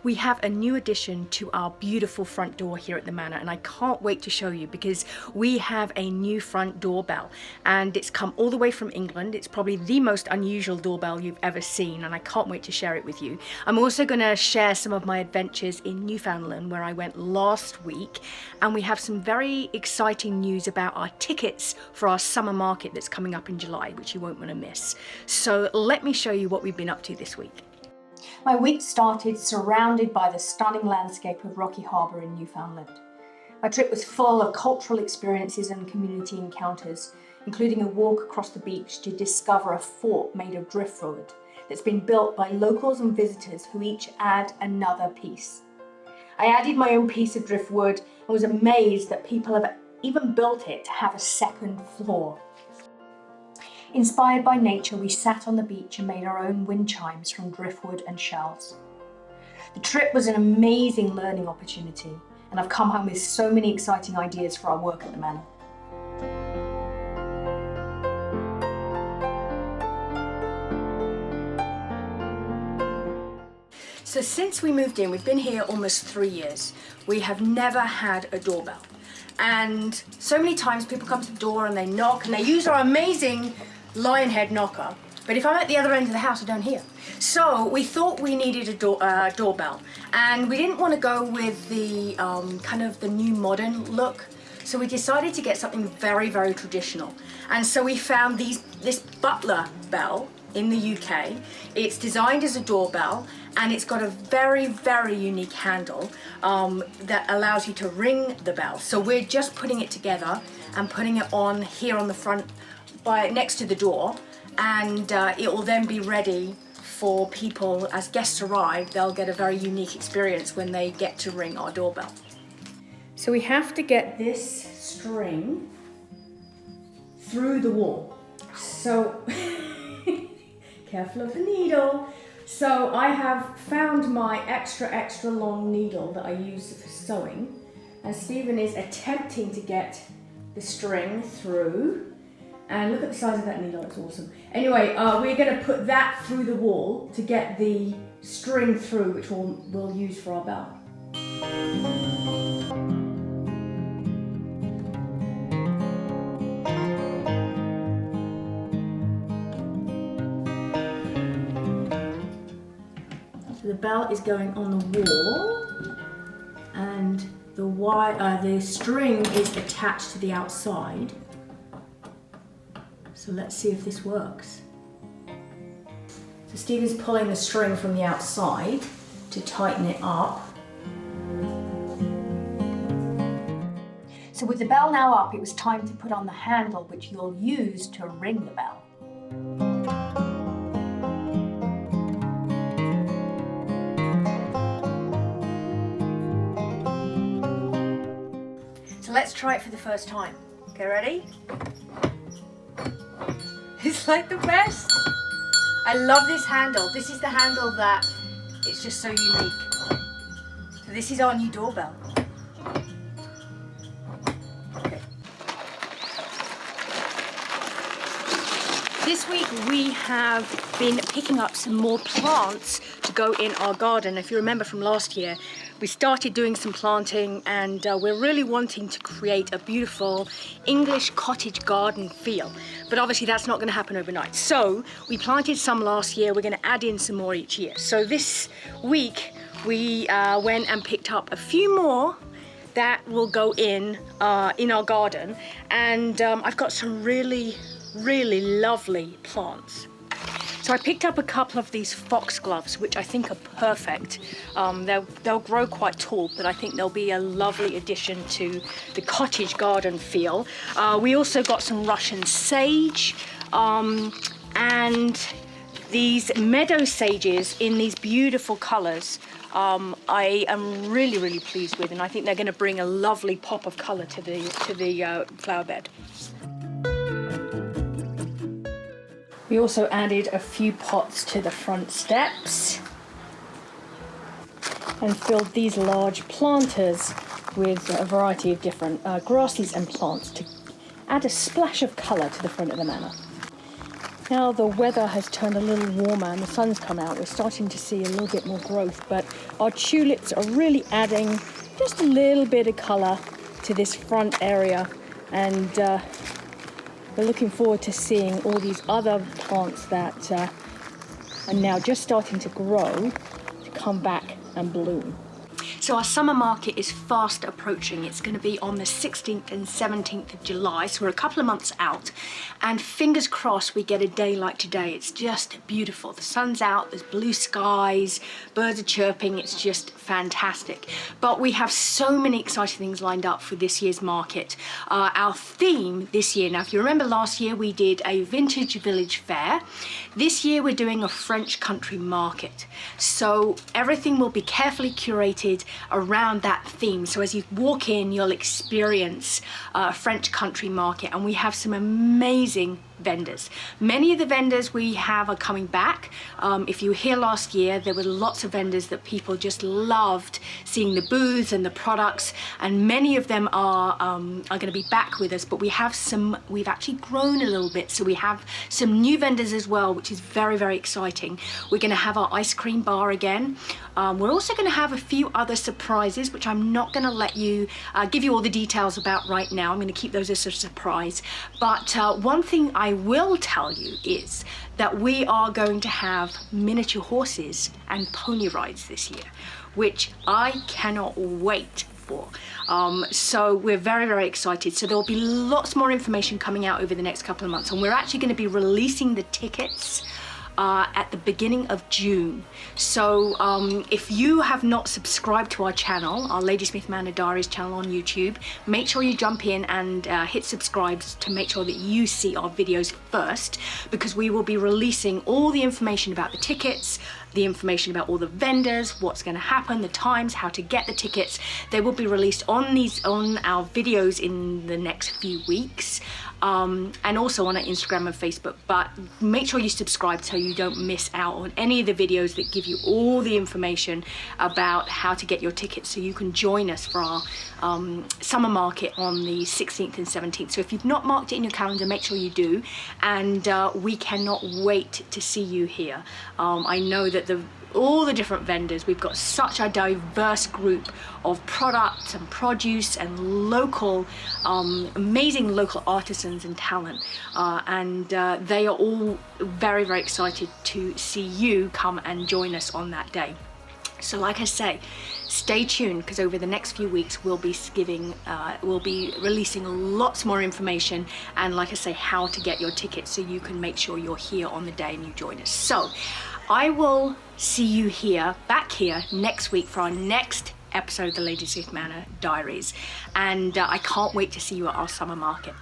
We have a new addition to our beautiful front door here at the manor, and I can't wait to show you because we have a new front doorbell and it's come all the way from England. It's probably the most unusual doorbell you've ever seen, and I can't wait to share it with you. I'm also going to share some of my adventures in Newfoundland where I went last week, and we have some very exciting news about our tickets for our summer market that's coming up in July, which you won't want to miss. So let me show you what we've been up to this week. My week started surrounded by the stunning landscape of Rocky Harbour in Newfoundland. My trip was full of cultural experiences and community encounters, including a walk across the beach to discover a fort made of driftwood that's been built by locals and visitors who each add another piece. I added my own piece of driftwood and was amazed that people have even built it to have a second floor. Inspired by nature, we sat on the beach and made our own wind chimes from driftwood and shells. The trip was an amazing learning opportunity, and I've come home with so many exciting ideas for our work at the manor. So since we moved in, we've been here almost 3 years. We have never had a doorbell. And so many times people come to the door and they knock and they use our amazing lion head knocker. But if I'm at the other end of the house, I don't hear. So we thought we needed a doorbell. And we didn't want to go with the kind of the new modern look. So we decided to get something very, very traditional. And so we found this butler bell in the UK. It's designed as a doorbell, and it's got a very, very unique handle that allows you to ring the bell. So we're just putting it together and putting it on here on the front next to the door, and it will then be ready for people as guests arrive. They'll get a very unique experience when they get to ring our doorbell. So we have to get this string through the wall. So careful of the needle. So I have found my extra long needle that I use for sewing, and Stephen is attempting to get the string through. And look at the size of that needle, it's awesome. Anyway, we're going to put that through the wall to get the string through, which we'll use for our bell. So the bell is going on the wall, and the string is attached to the outside. So let's see if this works. So Stephen's pulling the string from the outside to tighten it up. So with the bell now up, it was time to put on the handle, which you'll use to ring the bell. So let's try it for the first time. Okay, ready? It's like the best. I love this handle. This is the handle that it's just so unique. So this is our new doorbell. Okay. This week we have been picking up some more plants to go in our garden. If you remember from last year, we started doing some planting, and we're really wanting to create a beautiful English cottage garden feel. But obviously that's not going to happen overnight. So we planted some last year, we're going to add in some more each year. So this week we went and picked up a few more that will go in our garden, and I've got some really lovely plants. So I picked up a couple of these foxgloves, which I think are perfect. They'll grow quite tall, but I think they'll be a lovely addition to the cottage garden feel. We also got some Russian sage and these meadow sages in these beautiful colors. I am really pleased with, and I think they're going to bring a lovely pop of color to the flower bed. We also added a few pots to the front steps and filled these large planters with a variety of different grasses and plants to add a splash of colour to the front of the manor. Now the weather has turned a little warmer and the sun's come out. We're starting to see a little bit more growth, but our tulips are really adding just a little bit of colour to this front area, and we're looking forward to seeing all these other plants that are now just starting to grow to come back and bloom. So our summer market is fast approaching. It's going to be on the 16th and 17th of July, so we're a couple of months out, and fingers crossed we get a day like today. It's just beautiful. The sun's out, there's blue skies, birds are chirping, it's just fantastic. But we have so many exciting things lined up for this year's market. Our theme this year, now if you remember last year we did a vintage village fair. This year we're doing a French country market. So everything will be carefully curated around that theme. So as you walk in, you'll experience a French country market, and we have some amazing vendors. Many of the vendors we have are coming back. If you were here last year, there were lots of vendors that people just loved seeing the booths and the products, and many of them are going to be back with us. But we've actually grown a little bit, so we have some new vendors as well, which is very, very exciting. We're going to have our ice cream bar again. We're also going to have a few other surprises, which I'm not going to let you give you all the details about right now. I'm going to keep those as a surprise. But one thing I will tell you is that we are going to have miniature horses and pony rides this year, which I cannot wait for. So we're very, very excited. So there will be lots more information coming out over the next couple of months, and we're actually going to be releasing the tickets at the beginning of June. So if you have not subscribed to our channel, our Lady Smith Manor Diaries channel on YouTube, make sure you jump in and hit subscribe to make sure that you see our videos first, because we will be releasing all the information about the tickets, the information about all the vendors, what's going to happen, the times, how to get the tickets. They will be released on our videos in the next few weeks, and also on our Instagram and Facebook. But make sure you subscribe so you don't miss out on any of the videos that give you all the information about how to get your tickets, so you can join us for our summer market on the 16th and 17th. So if you've not marked it in your calendar, make sure you do, and we cannot wait to see you here. I know that all the different vendors, we've got such a diverse group of products and produce and local, amazing local artisans and talent, and they are all very, very excited to see you come and join us on that day. So like I say, stay tuned, because over the next few weeks we'll be releasing lots more information, and like I say, how to get your tickets so you can make sure you're here on the day and you join us. So I will see you back here next week for our next episode of the Lady Smith Manor Diaries, and I can't wait to see you at our summer market.